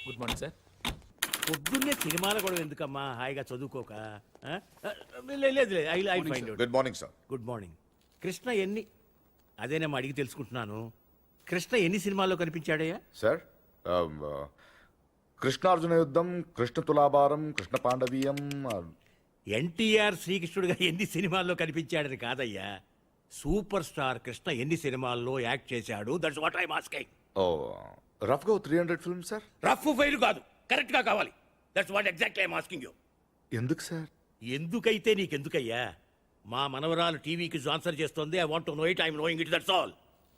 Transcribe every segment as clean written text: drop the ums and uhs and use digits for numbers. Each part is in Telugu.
Good morning sir. పొద్దున్నే సినిమాలు కూడా ఎందుకమ్మా హాయిగా చదువుకోక ఆ? లేదు I find out. Good morning sir. Good morning. Krishna ఎన్ని అదేనేమో అడిగి తెలుసుకుంటున్నాను. కృష్ణ ఎన్ని సినిమాల్లో కనిపించాడయ్యా? సార్ కృష్ణార్జున యుద్ధం, కృష్ణ తులాభారం, కృష్ణ పాండవీయం. ఎన్టీఆర్ శ్రీకృష్ణుడిగా ఎన్ని సినిమాల్లో కనిపించాడని కాదయ్యా, సూపర్ స్టార్ కృష్ణ ఎన్ని సినిమాల్లో యాక్ట్ చేశాడు. That's what I asking. Oh రఫ్గా 300 ఫిల్మ్స్ సార్. రఫ్ ఫెయిల్ కాదు, కరెక్ట్ గా కావాలి. That's what exactly I asking you. ఎందుకు సార్? ఎందుకైతే నీకెందుకయ్యా? మా మనవరాలు టీవీకి ఆన్సర్ చేస్తోంది. I want to know it. I am knowing it. That's all.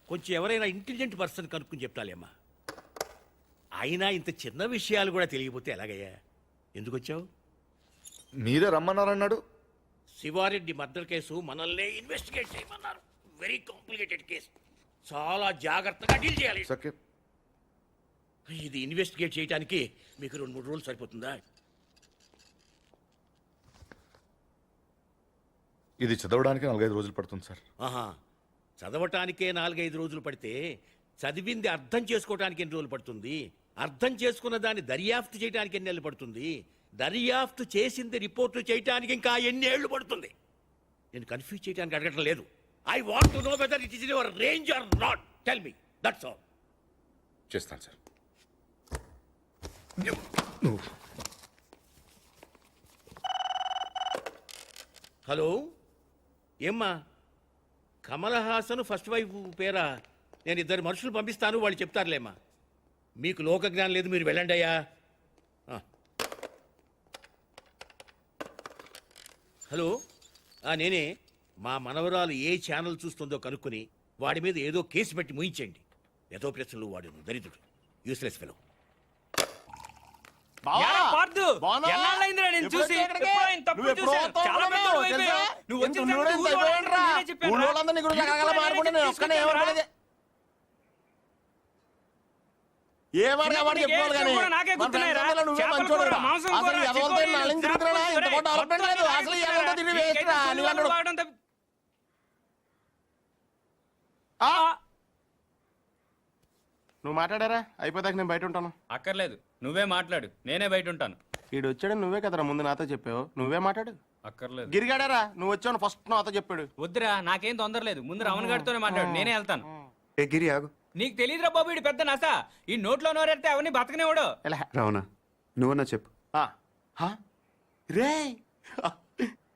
కొంచెం ఎవరైనా ఇంటెలిజెంట్ పర్సన్ కనుక్కుని చెప్తాలేమ్మా. అయినా ఇంత చిన్న విషయాలు కూడా తెలియకపోతే ఎలాగయ్యా? ఎందుకు వచ్చావు? మీరే రమ్మన్నారన్నాడు. శివారెడ్డి మర్డర్ కేసు మనల్నే ఇన్వెస్టిగేట్ చేయమన్నారు. వెరీ కాంప్లికేటెడ్ కేసు, చాలా జాగ్రత్తగా డీల్ చేయాలి. సకే. ఇది ఇన్వెస్టిగేట్ చేయడానికి మీకు 2-3 రోజులు సరిపోతుందా? ఇది చదవడానికి 4-5 రోజులు పడుతుంది సార్. ఆహా, చదవటానికే 4-5 రోజులు పడితే చదివింది అర్థం చేసుకోవటానికి ఎన్ని రోజులు పడుతుంది? అర్థం చేసుకున్న దాన్ని దర్యాప్తు చేయడానికి ఎన్ని నెలలు పడుతుంది? దర్యాప్తు చేసింది రిపోర్టు చేయడానికి ఇంకా ఎన్ని ఏళ్లు పడుతుంది? నేను కన్ఫ్యూజ్ చేయడానికి అడగటం లేదు. I want to know whether it is in your range or not. Tell me, that's all. చేస్తాను సార్. హలో, ఏమ్మా? కమల్ హాసన్ ఫస్ట్ వైఫ్ పేరా? నేను 2 మనుషులు పంపిస్తాను, వాళ్ళు చెప్తారులేమ్మా. మీకు లోక జ్ఞానం లేదు, మీరు వెళ్ళండి అయ్యా. హలో, నేనే. మా మనవరాలు ఏ ఛానల్ చూస్తుందో కనుక్కొని వాడి మీద ఏదో కేసు పెట్టి ముయించండి. ఏదో ప్రశ్నలు వాడు దరిద్రుడు, యూస్లెస్ ఫెలో. నువ్వు మాట్లాడారా? అయిపోతాక నేను బయట ఉంటాను. అక్కర్లేదు, నువ్వే మాట్లాడు, నేనే బయట ఉంటాను. వీడు వచ్చాడని నువ్వే కదరా ముందు నాతో చెప్పావు. నువ్వే మాట్లాడు. అక్కర్లేదు. గిరిగాడారా? నువ్వు వచ్చావు ఫస్ట్ నాతో చెప్పాడు. వద్దురా, నాకేం తొందర లేదు. ముందు రమణ గారితోనే మాట్లాడు, నేనే వెళ్తాను. ఏ గిరి ఆగు. నీకు తెలియదురా బాబు, వీడు పెద్ద నస. ఈ నోట్లో నోరెడితే అవన్నీ బతకనేవాడు. రావనా, నువ్వన్నా చెప్పు. రే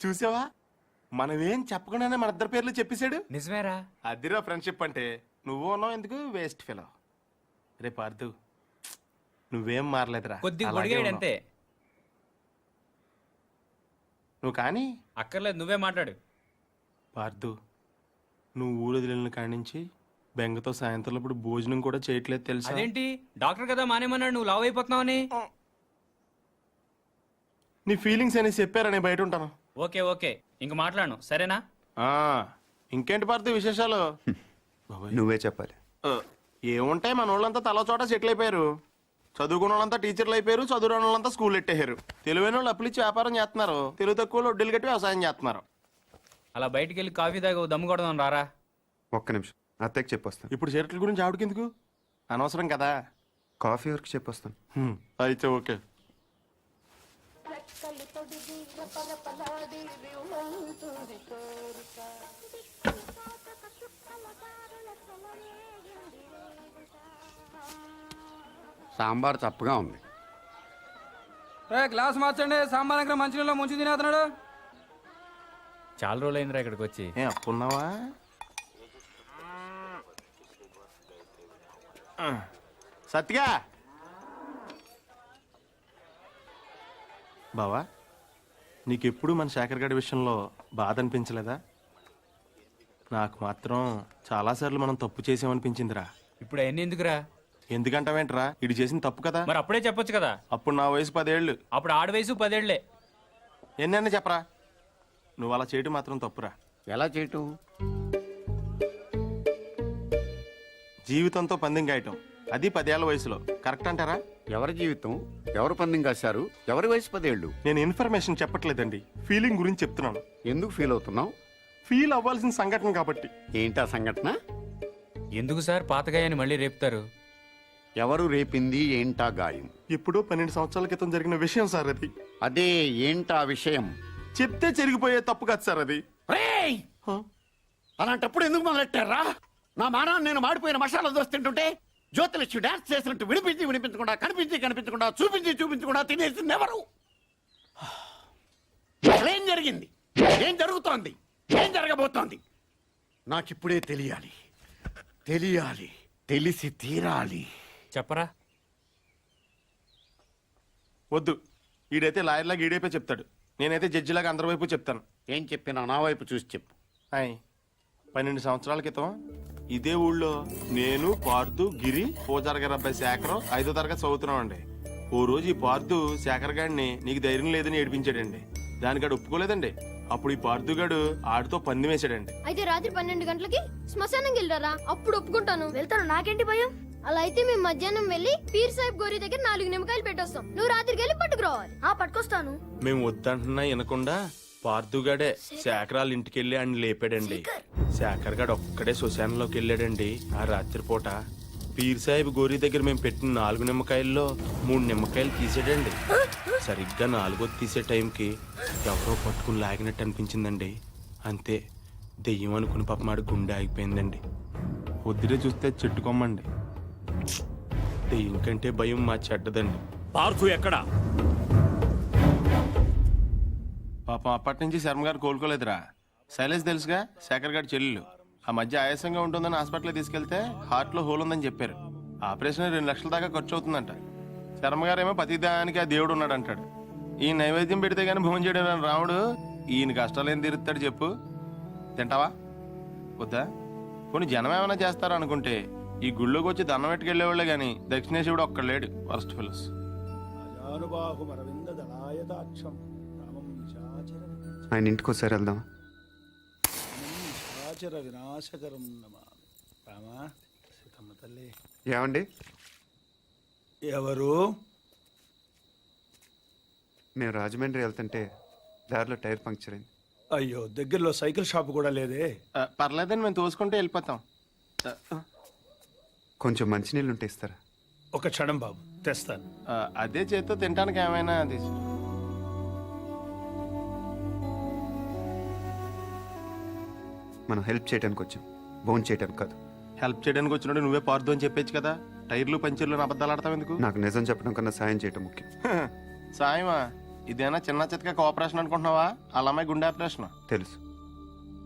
చూసావా, మనమేం చెప్పకుండానే మన 2 పేర్లు చెప్పేశాడు. నిజమేరా? అదిరా ఫ్రెండ్షిప్ అంటే. నువ్వు ఉన్నావు ఎందుకు వేస్ట్ ఫెలో. రే పార్థు, నువ్వేం మారలేదురా, కొద్దిగా పొడిగాడు అంతే. నువ్వు కానీ. అక్కర్లేదు, నువ్వే మాట్లాడు. పార్థు, నువ్వు ఊరు వదిలిన కాడి నుంచి బెంగతో సాయంత్రం ఇప్పుడు భోజనం కూడా చేయట్లేదు తెలుసా? అదేంటి, డాక్టర్ కదా మానేమన్నాడు, నువ్వు లావ్ అయిపోతున్నావని. నీ ఫీలింగ్స్ అని చెప్పారా? నేను బయట ఉంటాను. ఓకే ఓకే, ఇంక మాట్లాడను, సరేనా? ఇంకేంటి పార్థు విశేషాలు? నువ్వే చెప్పాలి. ఏముంటాయి, మన వాళ్ళంతా తల చోట సెటిల్ అయిపోయారు. చదువుకున్న వాళ్ళంతా టీచర్లు అయిపోయారు, చదువురాని వాళ్ళంతా స్కూల్ ఎట్టేశారు. తెలివైన వాళ్ళు అప్పులు ఇచ్చి వ్యాపారం చేస్తున్నారు, తెలుగు తక్కువ వడ్డీలు కట్టి వ్యవసాయం చేస్తున్నారు. అలా బయటికి వెళ్ళి కాఫీ తాగి దమ్ము కొడదాం రారా. ఒక్క నిమిషం, అత్తయ్యకి చెప్పొస్తాను. ఇప్పుడు షర్ట్ల గురించి ఆవిడకెందుకు? అనవసరం కదా. కాఫీ వరకు చెప్పొస్తాను. అయితే ఓకే. సాంబార్ చప్పగా ఉంది. గ్లాస్ మార్చండి. సాంబార్ దగ్గర మంచినీళ్ళు ముంచి తినేస్తున్నాడు. చాలా రోజులైందిరా ఇక్కడికి వచ్చి. అప్పున్నావా? సత్తిగా బావా, నీకెప్పుడు మన శేఖర్ గడి విషయంలో బాధ అనిపించలేదా? నాకు మాత్రం చాలాసార్లు మనం తప్పు చేసామనిపించిందిరా. ఇప్పుడు అవన్నీ ఎందుకురా? ఎందుకంటావేంట్రా, ఇటు చేసిన తప్పు కదా. మరి అప్పుడే చెప్పొచ్చు కదా. అప్పుడు నా వయసు 10 ఏళ్ళు. అప్పుడు ఆడ వయసు 10 ఏళ్లే. ఎన్నైనా చెప్పరా, నువ్వు అలా చేయటం మాత్రం తప్పురా. ఎలా చేయటం? జీవితంతో పందెం గాయటం, అది 10 ఏళ్ల వయసులో. కరెక్ట్ అంటారా? ఎవరి జీవితం, ఎవరు పందెం కాశారు, ఎవరి వయసు 10 ఏళ్ళు? నేను ఇన్ఫర్మేషన్ చెప్పట్లేదండి, ఫీలింగ్ గురించి చెప్తున్నాను. ఎందుకు ఫీల్ అవుతున్నావు? ఫీల్ అవ్వాల్సిన సంఘటన కాబట్టి. ఏంటా సంఘటన? ఎందుకు సార్ పాతగాయని మళ్ళీ రేపుతారు? ఎవరు రేపింది ఏంటా గాయం? ఇప్పుడు 12 సంవత్సరాల క్రితం జరిగిన విషయం సార్ అది. అదే ఏంటా విషయం? చెప్తే చెరిగిపోయే తప్పు కాదు సార్ అది. రేయ్! అలాంటప్పుడు ఎందుకు మొదలెట్టారా? నా మానాన్ని నేను మాడిపోయిన మసాలా దోశ తింటుంటే జ్యోతిలక్ష్మి డాన్స్ చేసినట్టు వినిపించకుండా కనిపించకుండా చూపించకుండా తినేసింది ఎవరు? ఏం జరిగింది? ఏం జరుగుతోంది? ఏం జరగబోతోంది? నాకిప్పుడే తెలియాలి. తెలిసి తీరాలి. చెప్పరా. వద్దు, ఈడైతే లాయర్లాగా ఈడైపోయి చెప్తాడు, నేనైతే జడ్జిలాగా అందరి వైపు చెప్తాను. ఏం చెప్పినా నా వైపు చూసి చెప్పు. హాయ్, 12 సంవత్సరాల క్రితం ఇదే ఊళ్ళో నేను, పార్థు, గిరి, పూజారి గారి అబ్బాయి శేఖరం 5వ తరగతి చదువుతున్నామండి. ఓ రోజు ఈ పార్థు శేఖర్ గారిని నీకు ధైర్యం లేదని ఏడిపించాడండి. దానికాడు ఒప్పుకోలేదండి. అప్పుడు ఈ పార్థు గాడు ఆడితో పందెం వేసాడండి. అయితే రాత్రి 12 గంటలకి శ్మశానం వెళ్ళారా? అప్పుడు ఒప్పుకుంటాను. వెళ్తాను, నాకేంటి భయం. అలా అయితే మేము మధ్యాహ్నం వెళ్ళి పీర్ సాహిబ్ గోరి దగ్గర 4 నిమ్మకాయలు పెట్టొస్తాం. నువ్వు రాత్రికి వెళ్ళి పట్టుకురావాలి. పట్టుకొస్తాను. మేము వద్దంటున్నా వినకుండా పార్థుగాడే శేఖరాల ఇంటికి వెళ్ళి ఆయన లేపాడండి. శేఖర్ గాడు ఒక్కడే శ్మశానంలోకి వెళ్ళాడండి. ఆ రాత్రిపూట పీర్ సాహిబ్ గోరీ దగ్గర మేము పెట్టిన 4 నిమ్మకాయల్లో 3 నిమ్మకాయలు తీసాడండి. సరిగ్గా 4వది తీసే టైంకి ఎవరో పట్టుకుని లాగినట్టు అనిపించిందండి. అంతే, దెయ్యం అనుకుని పాప మాడి గుండె ఆగిపోయిందండి. పొద్దుటే చూస్తే చెట్టుకోమండి. దెయ్యం కంటే భయం మా చెడ్డదండి. పార్థు ఎక్కడా? పాపం అప్పటి నుంచి శర్మ గారు కోలుకోలేదురా. శైలేష్ తెలుసుగా, శేఖర్ గారి చెల్లెలు. ఆ మధ్య ఆయాసంగా ఉంటుందని హాస్పిటల్ తీసుకెళ్తే హార్ట్ లో హోల్ ఉందని చెప్పారు. ఆపరేషన్ 2 లక్షల దాకా ఖర్చు అవుతుందంట. శర్మ గారేమో ప్రతిదానికి ఆ దేవుడు ఉన్నాడు అంటాడు. ఈ నైవేద్యం పెడితే గానీ భోజనం చేయడం రాముడు ఈయన కష్టాలు ఏం తీరుస్తాడు చెప్పు. తింటావా? వద్దా? కొన్ని జనం ఏమైనా చేస్తారా అనుకుంటే ఈ గుళ్ళోకి వచ్చి దండం పెట్టుకెళ్లేవాళ్ళే గాని దక్షిణేశ్వరుడు ఒక్కడ లేడు. Worst fellows. ఆయన ఇంటికి ఒకసారి వెళ్దాం. ఏమండి? ఎవరు? మేము రాజమండ్రి వెళ్తుంటే దారిలో టైర్ పంక్చర్ అయింది. అయ్యో, దగ్గరలో సైకిల్ షాప్ కూడా లేదే. పర్లేదని మేము తోసుకుంటే వెళ్ళిపోతాం. కొంచెం మంచినీళ్ళు ఉంటే ఇస్తారా? ఒక క్షణం బాబు, తెస్తాను. అదే చేత్తో తినడానికి ఏమైనా తీసు. మనం హెల్ప్ చేయడానికి వచ్చాం, బోన్ చేయడానికి కాదు. హెల్ప్ చేయడానికి వచ్చినట్టు నువ్వే పార్దు అని చెప్పేచ్చు కదా. టైర్లు పంచర్లు అబద్ధాలు ఆడతావు ఎందుకు? నాకు నిజం చెప్పడం కన్నా సాయం చేయడం ముఖ్యం. సాయమా? ఇదేనా చిన్న చితక కోఆపరేషన్ అనుకుంటున్నావా? అలా అమ్మాయి గుండె ఆపరేషన్. తెలుసు.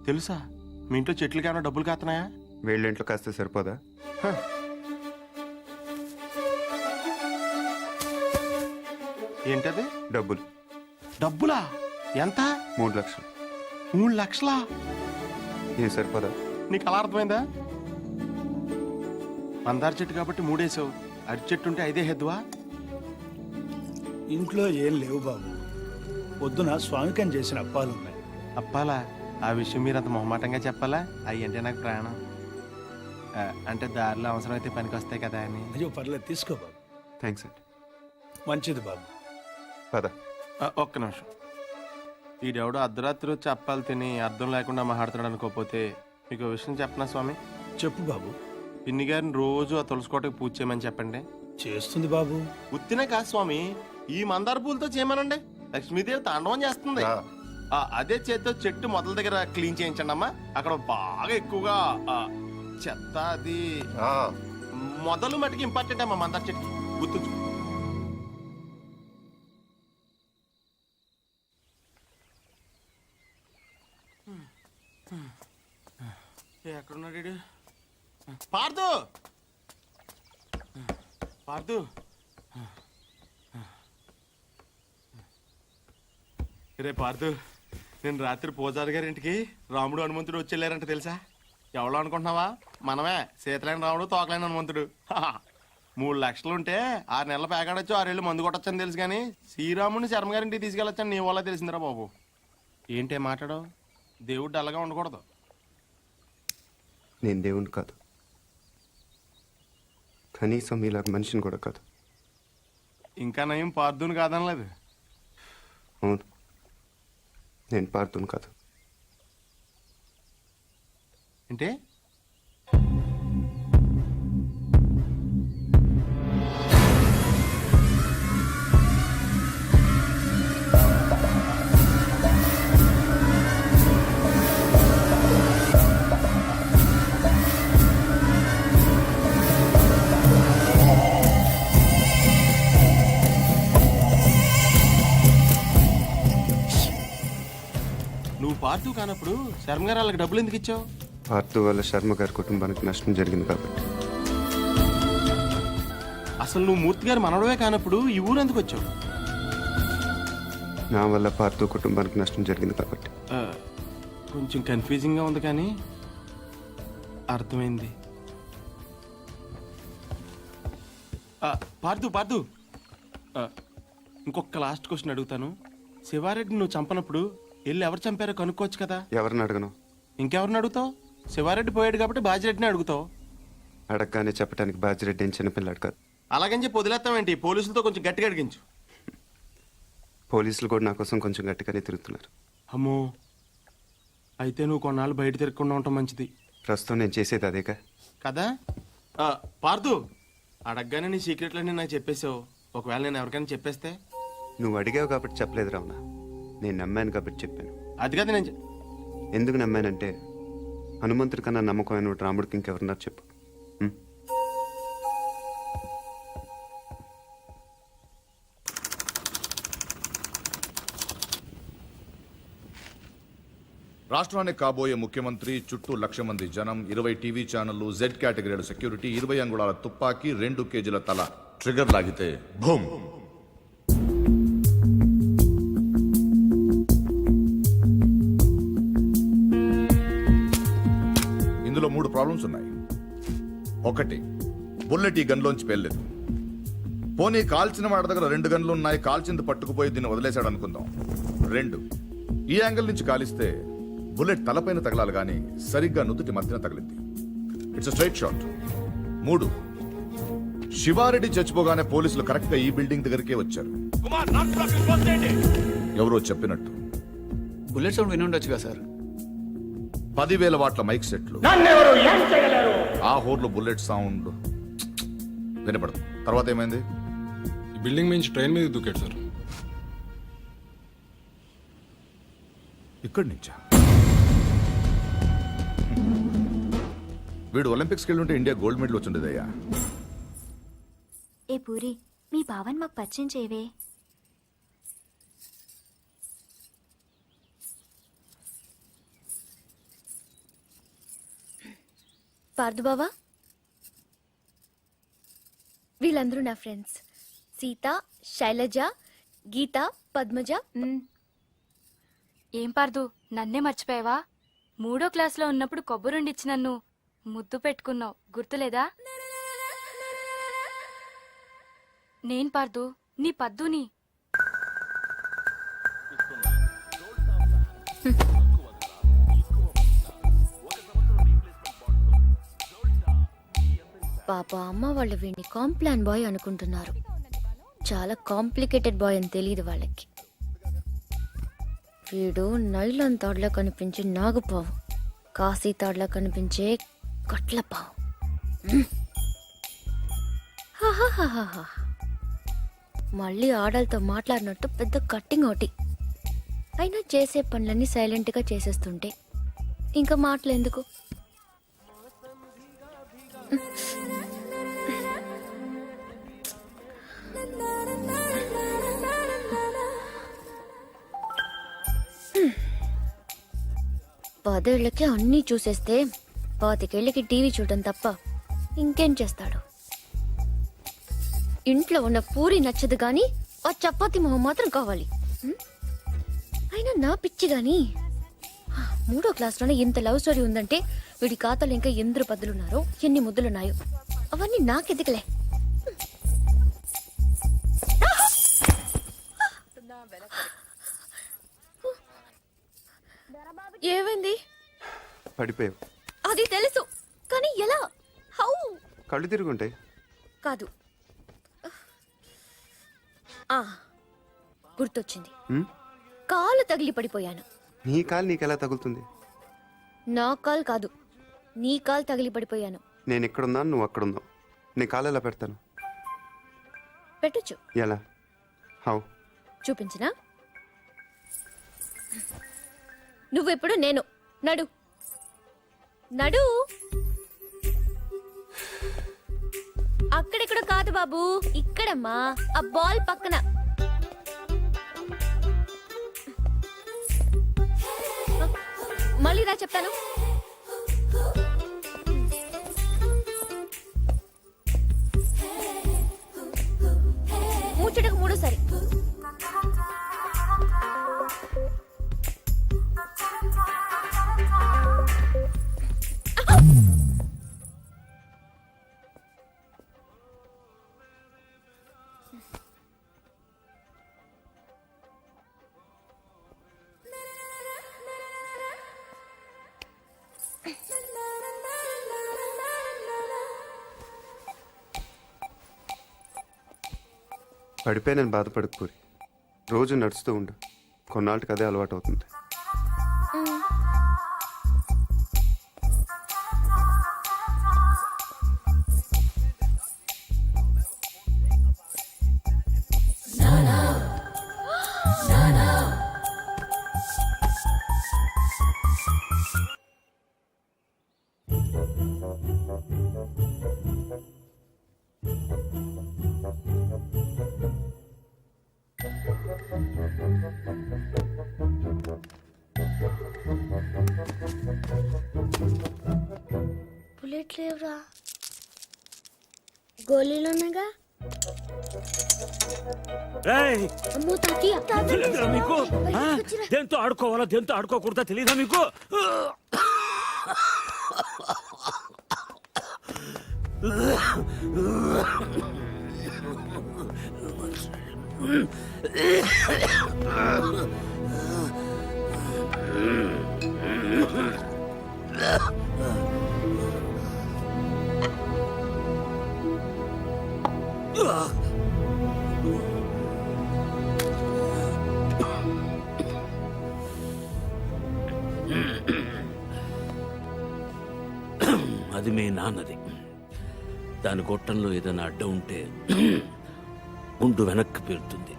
తెలుసా? మీ ఇంట్లో చెట్లకి ఏమైనా డబ్బులు కాస్తున్నాయా? వేళ్ళ ఇంట్లో కాస్తే సరిపోదా? ఏంటది? డబ్బులు. డబ్బులా? ఎంత? 3 లక్షలు. 3 లక్షలా? ఏం సరిపోదా? నీకు అలా అర్థమైందా? మందార చెట్టు కాబట్టి 3 వేసావు. అరటి చెట్టు ఉంటే 5 హెద్దువా? ఇంట్లో ఏం లేవు బాబు. పొద్దున స్వామికం చేసిన అప్పాలున్నాయి. అప్పాలా? ఆ విషయం మీరు అంత మొహమాటంగా చెప్పాలా? అవి అంటే నాకు ప్రాణం. అంటే దారిలో అవసరమైతే పనికి వస్తాయి కదా అని. అయ్యో పర్లేదు, తీసుకో బాబు. థ్యాంక్స్ అండి. మంచిది బాబు. పద. ఒక్క నిమిషం. ఈడెవడో అర్ధరాత్రి వచ్చి అప్పాలు తిని అర్థం లేకుండా మాట్లాడుతున్నాడు అనుకోకపోతే మీకు ఓ విషయం చెప్పనా స్వామి? చెప్పు బాబు. పిన్ని గారిని రోజు ఆ తులసికోటకి పూజ చేయమని చెప్పండి. చేస్తుంది బాబు. ఉత్తినే కాదు స్వామి, ఈ మందార పూలతో చేయమనండి. లక్ష్మీదేవి తాండవం చేస్తుంది. అదే చేత్తో చెట్టు మొదల దగ్గర క్లీన్ చేయించండి అమ్మా. అక్కడ బాగా ఎక్కువగా చెత్త అది మొదలు మటుకు ఇంపార్టెంట్ అమ్మా మందార చెట్టుకి. గుర్తుంచు. ఎక్కడున్నాడు? పార్థు, పార్థు. రే పార్థు, నేను రాత్రి పూజారి గారి ఇంటికి రాముడు హనుమంతుడు వచ్చి వెళ్ళారంట తెలుసా? ఎవరో అనుకుంటున్నావా? మనమే, సీతలైన రాముడు తోకలైన హనుమంతుడు. 3 లక్షలుంటే 6 నెలల పేకాడొచ్చు, 6 ఏళ్ళు మందు కొట్టొచ్చని తెలుసు కానీ శ్రీరాముడిని శర్మ గారింటికి తీసుకెళ్ళొచ్చని నీ వల్ల తెలిసిందిరా బాబు. ఏంటే మాట్లాడవు? దేవుడు డల్లగా ఉండకూడదు. నేను దేవుణ్ణి కాదు, కనీసం మీలాగా మనిషిని కూడా కాదు. ఇంకా నయం పార్థుని కాదనలేదు. అవును, నేను పార్థుని కాదు. అంటే పార్తు కానప్పుడు శర్మ గారు వాళ్ళకి డబ్బులు ఎందుకు ఇచ్చావు? పార్థు వల్ల శర్మ గారి కుటుంబానికి నష్టం జరిగింది కాబట్టి. అసలు నువ్వు మూర్తి గారు మనవడమే కానప్పుడు ఈ ఊరు ఎందుకు వచ్చావు? నా వల్ల పార్థు కుటుంబానికి నష్టం జరిగింది కాబట్టి. కొంచెం కన్ఫ్యూజింగ్గా ఉంది కానీ అర్థమైంది. పార్థు ఇంకొక లాస్ట్ క్వశ్చన్ అడుగుతాను. శివారెడ్డి నువ్వు చంపనప్పుడు వెళ్ళి ఎవరు చంపారో కనుక్కోవచ్చు కదా? ఎవరిని అడగను. ఇంకెవరిని అడుగుతావు? శివారెడ్డి పోయాడు కాబట్టి బాజిరెడ్డిని అడుగుతావు. అడగగానే చెప్పడానికి బాజిరెడ్డి ఏం చిన్నపిల్లాడు కాదు. అలాగని చెప్పి వదిలేస్తామేంటి? పోలీసులతో కొంచెం గట్టిగా అడిగించు. పోలీసులు కూడా నా కోసం కొంచెం గట్టిగానే తిరుగుతున్నారు. అమ్మో, అయితే నువ్వు కొన్నాళ్ళు బయట తిరగకుండా ఉండటం మంచిది. ప్రస్తుతం నేను చేసేది అదేగా. కదా పార్థు, అడగగానే నీ సీక్రెట్లన్నీ నాకు చెప్పేసావు. ఒకవేళ నేను ఎవరికైనా చెప్పేస్తే? నువ్వు అడిగావు కాబట్టి చెప్పలేదు రావునా. నేను నమ్మాను కాబట్టి చెప్పాను. అది కదా నేను ఎందుకు నమ్మానంటే హనుమంతుడి కన్నా నమ్మకమైన రాముడికి ఇంకెవరున్నారు చెప్పు. ఉం? రాష్ట్రానికి కాబోయే ముఖ్యమంత్రి, చుట్టూ 1,00,000 మంది జనం, 20 టీవీ ఛానళ్లు, జెడ్ కేటగిరీల సెక్యూరిటీ, 20 అంగుళాల తుపాకీ, 2 కేజీల తల. ట్రిగర్ లాగితే భూమ్. ఇందులో 3 ప్రాబ్లమ్స్ ఉన్నాయి. 1, బుల్లెట్ ఈ గన్లోంచి పేర్లేదు. పోనీ కాల్చిన వాడి దగ్గర 2 గన్లు ఉన్నాయి, కాల్చింది పట్టుకుపోయి దీన్ని వదిలేశాడు అనుకుందాం. 2, ఈ యాంగిల్ నుంచి కాలిస్తే బుల్లెట్ తలపైన తగలాలి కానీ సరిగ్గా నుదుటి మధ్యన తగిలింది. It's straight shot. 3, శివారెడ్డి చచ్చిపోగానే పోలీసులు కరెక్ట్ గా ఈ బిల్డింగ్ దగ్గరికే వచ్చారు. ఎవరో చెప్పినట్టు బుల్లెట్ సౌండ్ విని ఉండొచ్చు కదా సార్. 10,000 వాట్ల మైక్ సెట్లు, ఆ హోర్లో బుల్లెట్ సౌండ్ వినపడదు. తర్వాత ఏమైంది? ఈ బిల్డింగ్ నుంచి ట్రైన్ మీద దూకాడు సార్. ఇక్కడి నుంచా? వీడు ఒలింపిక్స్కి వెళ్ళి ఉంటే ఇండియా గోల్డ్ మెడల్ వచ్చిండేదయ్యా. ఏ పూరి, మీ బావని మాకు పరిచయం చేయవే. పార్దు బావా, వీళ్ళందరూ నా ఫ్రెండ్స్. సీత, శైలజ, గీత, పద్మజ. ఏం పార్దు, నన్నే మర్చిపోయావా? 3వ క్లాస్లో ఉన్నప్పుడు కొబ్బరుండిచ్చి నన్ను ముద్దు పెట్టుకున్నావు, గుర్తులేదా? నేను పార్దు, నీ పద్దుని. పాప అమ్మ వాళ్ళు వీడిని కాంప్లాన్ బాయ్ అనుకుంటున్నారు. చాలా కాంప్లికేటెడ్ బాయ్ అని తెలియదు వాళ్ళకి. వీడు నైలాన్ తాడులా కనిపించే నాగుపావు, కాశీ తాడులా కనిపించే కట్లపావు. మళ్ళీ ఆడలతో మాట్లాడినట్టు పెద్ద కట్టింగ్ ఒకటి. అయినా చేసే పనులన్నీ సైలెంట్గా చేసేస్తుంటే ఇంకా మాటలెందుకు? పదేళ్లకి అన్నీ చూసేస్తే 25 ఏళ్ళకి టీవీ చూడటం తప్ప ఇంకేం చేస్తాడు? ఇంట్లో ఉన్న పూరి నచ్చదు గాని ఆ చపాతి మొహం మాత్రం కావాలి. అయినా నా పిచ్చి గాని 3వ క్లాస్లోనే ఇంత లవ్ స్టోరీ ఉందంటే వీడి ఖాతాలు ఇంకా ఎందరు పద్దులున్నారో, ఎన్ని ముద్దులున్నాయో అవన్నీ నాకెదికలే. ఏమైంది? పడిపోయావు. అది తెలుసు కానీ ఎలా? హౌ? కళ్ళు తిరుగుంటాయి. కాదు, గుర్తొచ్చింది. కాలు తగిలి పడిపోయాను. నీ కాలు నీకెలా తగులుతుంది? నా కాలు కాదు, నీ కాలు తగిలి పడిపోయాను. నేను ఎక్కడున్నాను, నువ్వు అక్కడున్నావు. నీ కాలు ఎలా పెడతాను? పెట్టొచ్చు. ఎలా? హౌ? చూపించినా? నువ్వెప్పుడు నేను. నడు నడు. అక్కడెక్కడ కాదు బాబు, ఇక్కడమ్మా, ఆ బాల్ పక్కన. మళ్ళీ రా చెప్తాను. ముచ్చటకు మూడోసారి. పడిపోయి నేను బాధపడకు పూరి. రోజు నడుస్తూ ఉండు, కొన్నాళ్ళకి అదే అలవాటు అవుతుంది. బుల్లెట్ లేవురా. గోళీలున్నాగా. అమ్మో తాతయ్య, మీకు దేంతో ఆడుకోవాలా దేంతో ఆడుకోకూడదా తెలియదా మీకు? అది మీ నాన్నది. దాని గొట్టంలో ఏదైనా అడ్డం ఉంటే ఉండు వెనక్కి పేరుతుంది.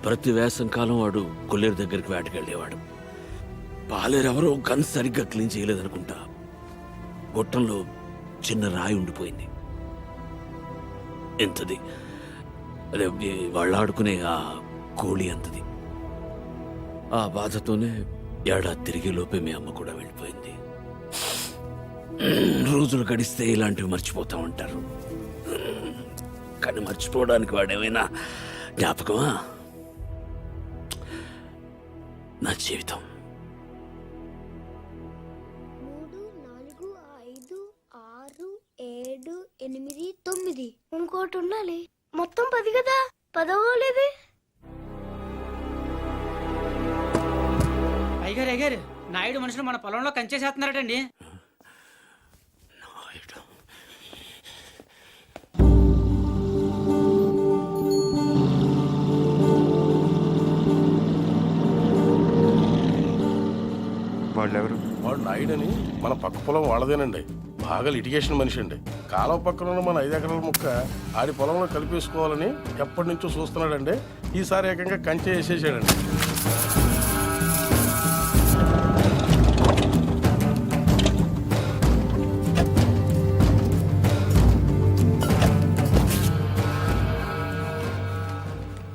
ప్రతి వేసంకాలం వాడు కొల్లేరు దగ్గరికి వేటకెళ్ళేవాడు. పాలేరెవరో గన్ సరిగ్గా క్లీన్ చేయలేదనుకుంటా. గొట్టంలో చిన్న రాయి ఉండిపోయింది. ఎంతది, అదే వాళ్ళు ఆడుకునే ఆ కోళి అంతది. ఆ బాధతోనే ఏడాది తిరిగే లోపే మీ అమ్మ కూడా వెళ్ళిపోయింది. రోజులు గడిస్తే ఇలాంటివి మర్చిపోతా ఉంటారు, కానీ మర్చిపోవడానికి వాడేమైనా జ్ఞాపకమా? నా జీవితం. 3, 4, 5, 6, 7, 8, 9. ఇంకోటి ఉండాలి. మొత్తం 10 కదా. 10వ లేదే. అయ్యారు నాయుడు మనుషులు మన పొలంలో కంచేసేస్తున్నారటండి. వాళ్ళెవరు? వాడు నాయుడని మన పక్క పొలం వాళ్ళదేనండి. బాగా లిటిగేషన్ మనిషి అండి. కాలువ పక్కన మన 5 ఎకరాల ముక్క ఆడి పొలంలో కలిపేసుకోవాలని ఎప్పటి నుంచో చూస్తున్నాడండి. ఈసారి ఏకంగా కంచె వేసేసాడండి.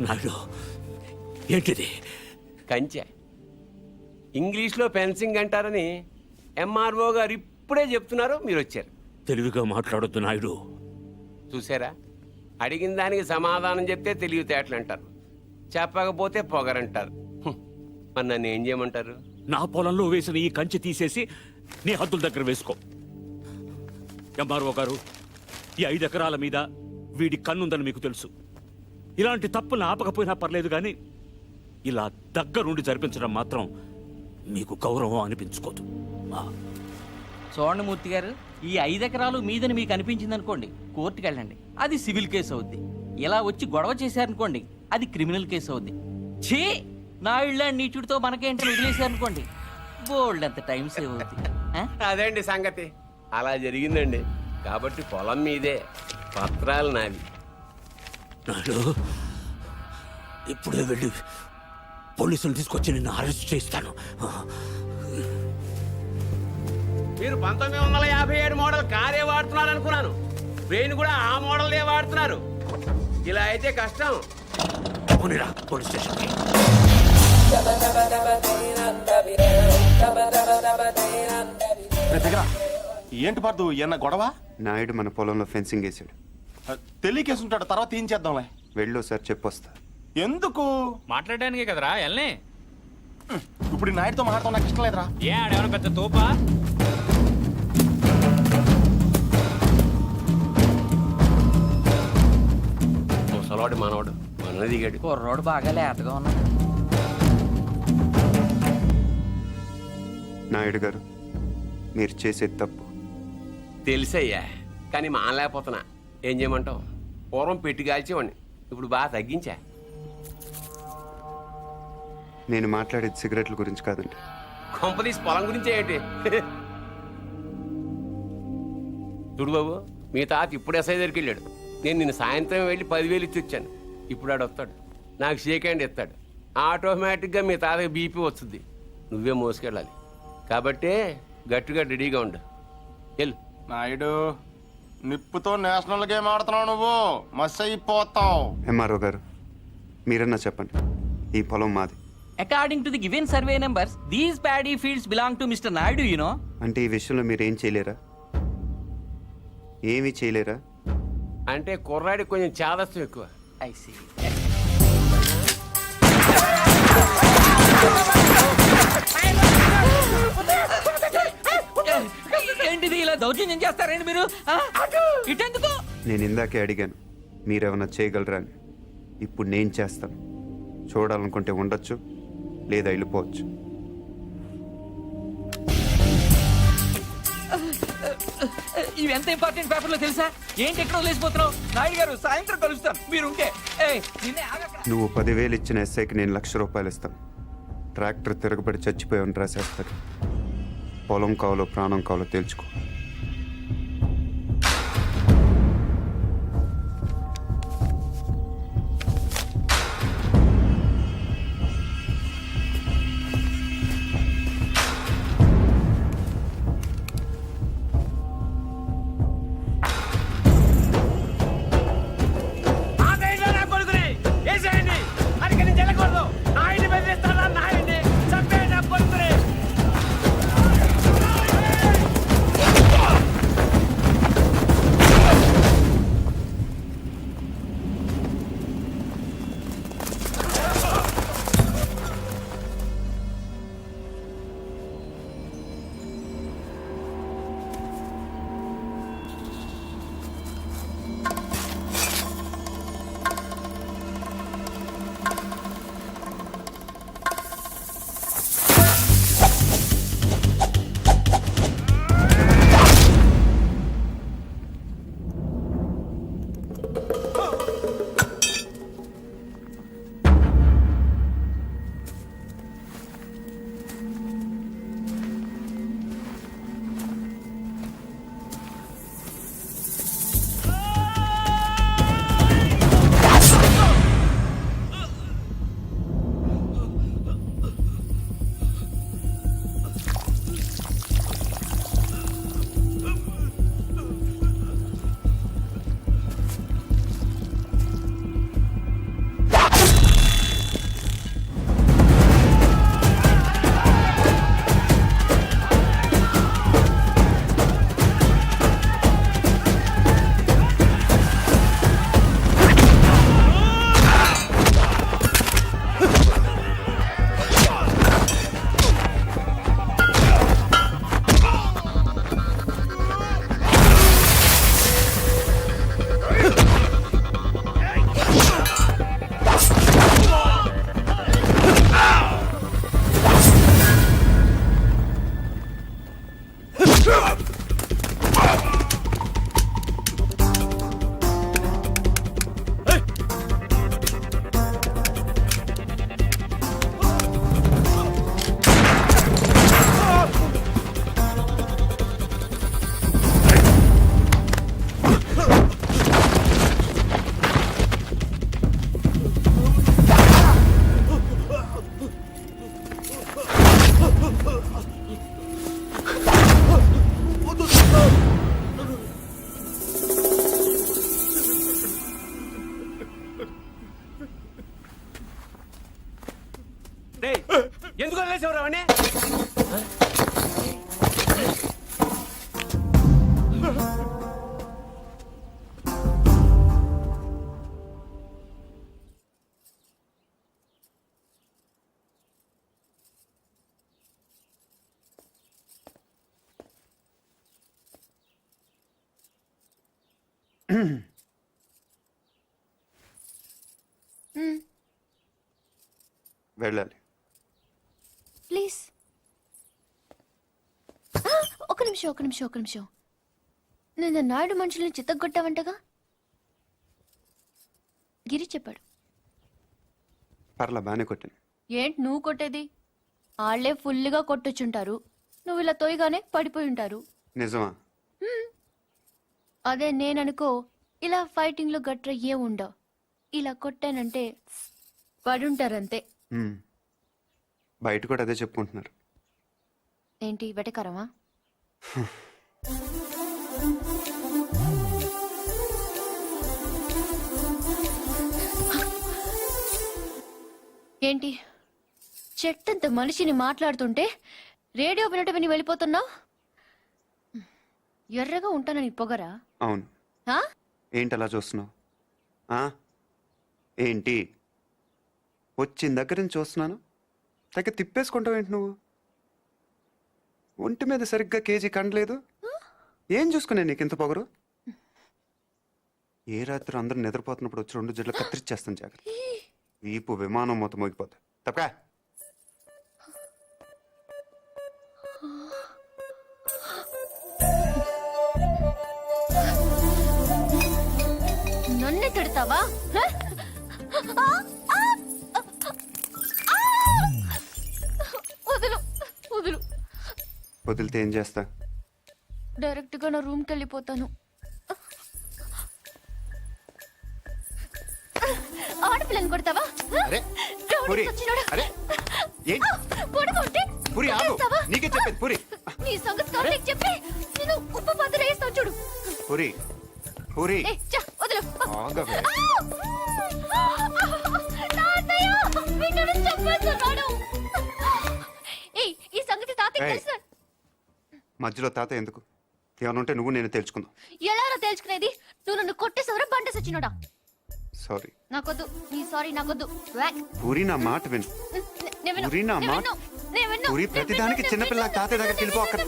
నాయుడు, ఏంటిది? కంచె ఇంగ్లీష్లో ఫెన్సింగ్ అంటారని ఎంఆర్ఓ గారు ఇప్పుడే చెప్తున్నారు, మీరు వచ్చారు. తెలివిగా మాట్లాడొద్దు నాయుడు. చూసారా, అడిగిన దానికి సమాధానం చెప్తే తెలివితేటలు అంటారు, చెప్పకపోతే పొగరంటారు. మరి నన్ను ఏం చేయమంటారు? నా పొలంలో వేసిన ఈ కంచె తీసేసి నీ హద్దుల దగ్గర వేసుకో. ఎంఆర్ఓ గారు, ఈ 5 ఎకరాల మీద వీడి కన్నుందని మీకు తెలుసు. ఇలాంటి తప్పులు ఆపకపోయినా పర్లేదు, కానీ ఇలా దగ్గరుండి జరిపించడం మాత్రం మీకు గౌరవం అనిపించుకోదు. చూడండి మూర్తి గారు, ఈ 5 ఎకరాలు మీదని మీకు అనిపించింది అనుకోండి, కోర్టుకు వెళ్ళండి, అది సివిల్ కేసు అవుద్ది. ఇలా వచ్చి గొడవ చేశారనుకోండి, అది క్రిమినల్ కేసు అవుద్ది. ఛీ, నా ఇళ్ళ నీచుడితో మనకేంటని వదిలేశారనుకోండి, బోల్డ్ అంత టైం సేవ్ అవుద్ది. అదేండి సంగతి. అలా జరిగిందండి. కాబట్టి పొలం మీదే, పత్రాలు నావి. నాయుడు, ఇప్పుడే వెళ్ళి పోలీసులు తీసుకొచ్చి నిన్ను అరెస్ట్ చేస్తాను. మీరు 1957 మోడల్ కారే వాడుతున్నారు అనుకున్నాను. బ్రెయిన్ కూడా ఆ మోడల్దే వాడుతున్నారు. ఇలా అయితే కష్టం. పోనీరా పోలీస్ స్టేషన్కి. ఏంటి పార్దు ఏమన్నా గొడవ నాయుడు మన పొలంలో ఫెన్సింగ్ వేసాడు. తెలియకేసుంటాడు, తర్వాత ఏం చేద్దాంలే. వెళ్ళు సార్ చెప్పొస్తా. ఎందుకు? మాట్లాడడానికే కదరా ఎల్నే. ఇప్పుడు ఈ నాయుడుతో మాట్లాడతాం నాకు ఇష్టం లేదురా. ఏ ఆడేమన్నా పెద్ద తోపా? ముసలాడు మనవాడు మన దిగాడు. కుర్రోడు బాగా లేతగా ఉన్నాడు. నాయుడు గారు మీరు చేసేది తప్పు. తెలుసయ్యా, కానీ మానలేకపోతున్నా. ఏం చేయమంటావు? పూర్వం పెట్టి కాల్చేవాడిని, ఇప్పుడు బాగా తగ్గించా. నేను మాట్లాడేది సిగరెట్ల గురించి కాదండి. కంపెనీస్ పొలం గురించే ఏంటి? చూడు బాబు, మీ తాత ఇప్పుడు ఎస్ఐ దగ్గరికి వెళ్ళాడు. నేను నిన్న సాయంత్రం వెళ్ళి 10,000 ఇచ్చి వచ్చాను. ఇప్పుడు ఆడు వస్తాడు, నాకు షేక్ హ్యాండ్ ఇస్తాడు. ఆటోమేటిక్గా మీ తాతకి బీపీ వస్తుంది. నువ్వే మోసుకెళ్ళాలి. కాబట్టి గట్టిగా రెడీగా ఉండు. వెళ్ళు. నాయుడు, నిప్పుతో నేషనల్ గేమ్ ఆడుతున్నావు నువ్వు, మస్ అయిపోతావు. ఎంఆర్ఓ గారు మీరన్నా చెప్పండి, ఈ పొలం మాది. According to the given survey numbers, these paddy fields belong to Mr. Naidu, you know. అంటే ఈ విషయంలో మీరు ఏం చేయలేరా? ఏమీ చేయలేరా? అంటే కుర్రాడికి కొంచెం చాదస్తం ఎక్కువ. I see. ఏంటిది ఇలా దౌర్జన్యం చేస్తారండి మీరు? ఇటెందుకు? నేను ఇందాకే అడిగాను మీరేమన్నా చేయగలరా అని. ఇప్పుడు నేను చేస్తాను. చూడాలనుకుంటే ఉండొచ్చు, లేదా వెళ్ళిపోవచ్చు. ఇవి ఎంత ఇంపార్టెంట్ పేపర్లో తెలుసా? ఏంటి ఎక్కడ వదిలేసిపోతున్నావు? నాయుడు గారు సాయంత్రం కలుస్తాను, మీరుంటే. నువ్వు 10,000 ఇచ్చిన ఎస్ఐకి నేను ₹1,00,000 ఇస్తాను. ట్రాక్టర్ తిరగబడి చచ్చిపోయామని రాసేస్తాడు. పొలం కావాలో ప్రాణం కావాలో తేల్చుకో. చంపేసేవరా వాడిని? వెళ్ళాలి. ప్లీజ్. ఒక నిమిషం. నిన్న నాయుడు మనుషుల్ని చిత్తగొట్టావంటగా? గిరి చెప్పాడు. పర్లా బాగానే కొట్టాను. ఏంటి నువ్వు కొట్టేది? వాళ్ళే ఫుల్గా కొట్టొచ్చుంటారు, నువ్వు ఇలా తోయగానే పడిపోయి ఉంటారు. నిజమా? అదే నేననుకో, ఇలా ఫైటింగ్ లో గట్ర ఏ ఉండవు. ఇలా కొట్టానంటే పడుంటారంతే. బయట కూడా అదే చెప్పుకుంటున్నారు. ఏంటి వెటకరమా? ఏంటి చెట్టంత మనిషిని మాట్లాడుతుంటే రేడియో వినట విని వెళ్ళిపోతున్నావు? ఎర్రగా ఉంటానని పొగరా? అవును. ఆ? ఏంటి అలా చూస్తున్నావు? ఏంటి వచ్చిన దగ్గర నుంచి చూస్తున్నాను, తగ్గ తిప్పేసుకుంటావు ఏంటి నువ్వు? ఒంటి మీద సరిగ్గా కేజీ కండలేదు. ఏం చూసుకునే నీకు ఇంత పొగరు? ఏ రాత్రి అందరూ నిద్రపోతున్నప్పుడు వచ్చి 2 జడ్లు కత్తిరిచ్చేస్తాను జాగ్రత్త. వీపు విమానం మొత్తం మోగిపోతుంది. తప్పకా నన్నే తిడతావా? వదులు వదులు. వదిలితే ఏం చేస్తా? డైరెక్ట్ గా నా రూమ్కి వెళ్ళిపోతాను. ఆడపిల్లని కొడతావా? అరే, రౌడీ పూరి, సచ్చినోడా. అరే, ఏంటి? పడుకుంటే పూరి, ఆగు. కొట్టేస్తావా? నీకే చెప్పేది పూరి. నీ సంగతి కార్తీక్ చెప్పి నేను ఉప్పు పాత్ర వేస్తాను చూడు. పూరి, పూరి, ఏ, చా, వదులు. ఆగవే. తాతయ్య, వీడు చంపేస్తున్నాడు. ఏయ్, ఈ సంగతి తాతయ్య ఏయ్. తెలుసా? మధ్యలో తాత ఎందుకు? ఏమైనా ఉంటే నువ్వు నేను తెలుసుకుందాం. ఎలారా తెలుసుకునేది? నువ్వు నన్ను కొట్టేసావరా బండ సచ్చినోడా? సారీ. నాకొద్దు నీ సారీ, నాకొద్దు. వ్యాక్. పూరి, నా మాట విను. నేను విన్ను. పూరి, నా నేను మాట. విన్ను. నేను విన్ను. పూరి, నేను ప్రతిదానికి విన్ను. చిన్నపిల్ల నేను తాతయ్య దగ్గరికి విన్ను. వెళ్ళిపో. అక్కడ